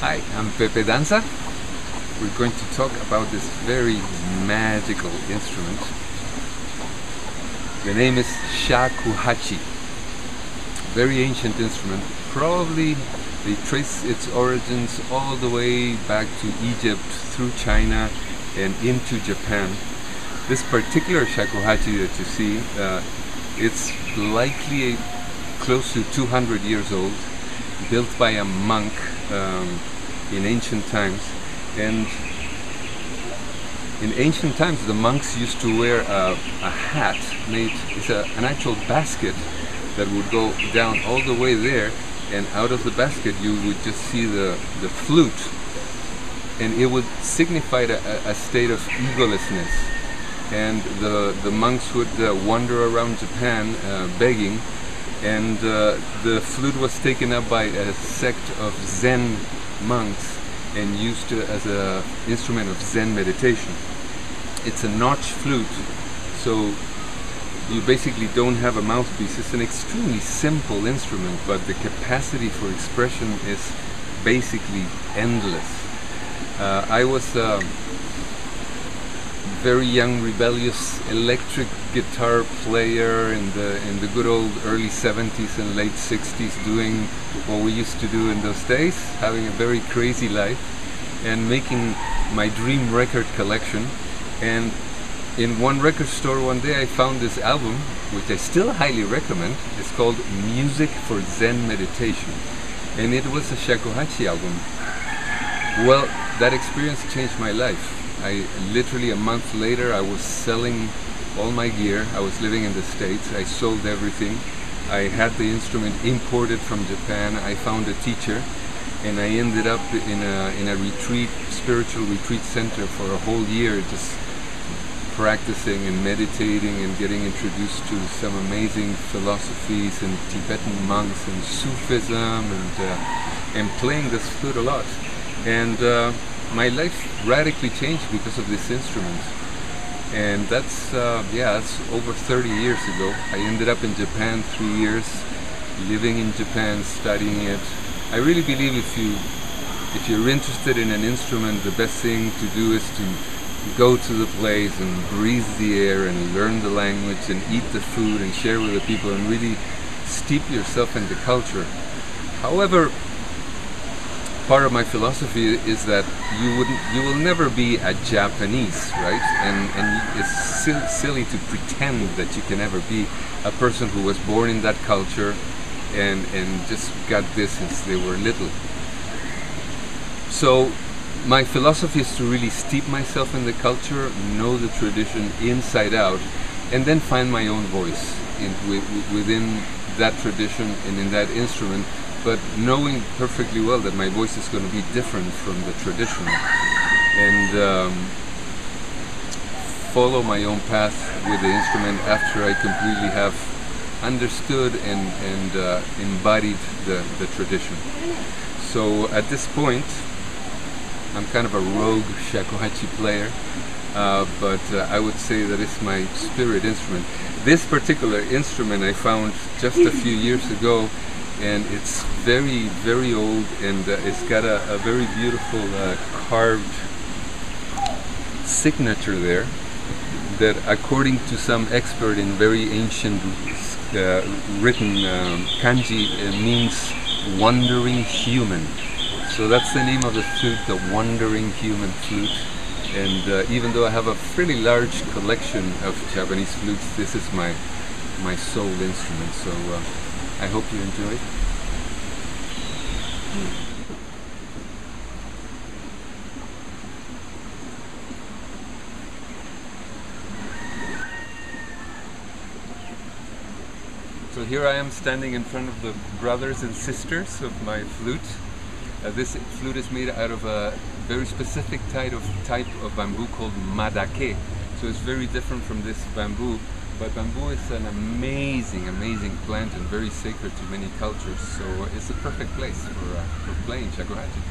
Hi, I'm Pepe Danza. We're going to talk about this very magical instrument. The name is Shakuhachi. Very ancient instrument. Probably they trace its origins all the way back to Egypt, through China and into Japan. This particular shakuhachi that you see, it's likely close to 200 years old, built by a monk in ancient times. And in ancient times the monks used to wear a hat made, it's an actual basket that would go down all the way there, and out of the basket you would just see the flute, and it would signify a state of egolessness. And the monks would wander around Japan begging, and the flute was taken up by a sect of Zen monks and used as an instrument of Zen meditation. It's a notch flute, so you basically don't have a mouthpiece. It's an extremely simple instrument, but the capacity for expression is basically endless. I was a very young, rebellious electric guitar player in the good old early 70s and late 60s, doing what we used to do in those days, having a very crazy life and making my dream record collection. And in one record store one day I found this album, which I still highly recommend. It's called Music for Zen Meditation, and it was a shakuhachi album. Well, that experience changed my life. I literally, a month later, I was selling all my gear. I was living in the States. I sold everything. I had the instrument imported from Japan. I found a teacher, and I ended up in a retreat, spiritual retreat center for a whole year, just practicing and meditating and getting introduced to some amazing philosophies and Tibetan monks and Sufism, and playing this flute a lot. And my life radically changed because of this instrument. And that's over 30 years ago. I ended up in Japan 3 years, living in Japan, studying it. I really believe if you're interested in an instrument, the best thing to do is to go to the place and breathe the air and learn the language and eat the food and share with the people and really steep yourself in the culture. However, part of my philosophy is that you will never be a Japanese, right? And it's silly to pretend that you can ever be a person who was born in that culture and just got this since they were little. So my philosophy is to really steep myself in the culture, know the tradition inside out, and then find my own voice within that tradition and in that instrument, but knowing perfectly well that my voice is going to be different from the tradition, and follow my own path with the instrument after I completely have understood and embodied the tradition. So at this point, I'm kind of a rogue shakuhachi player, but I would say that it's my spirit instrument. This particular instrument I found just a few years ago, and it's very, very old, and it's got a very beautiful carved signature there that, according to some expert in very ancient written kanji, means wandering human. So that's the name of the flute, the Wandering Human Flute. And even though I have a fairly large collection of Japanese flutes, this is my soul instrument. So I hope you enjoy it. So here I am standing in front of the brothers and sisters of my flute. This flute is made out of a very specific type of bamboo called madake. So it's very different from this bamboo, but bamboo is an amazing, amazing plant and very sacred to many cultures. So it's a perfect place for playing shakuhachi.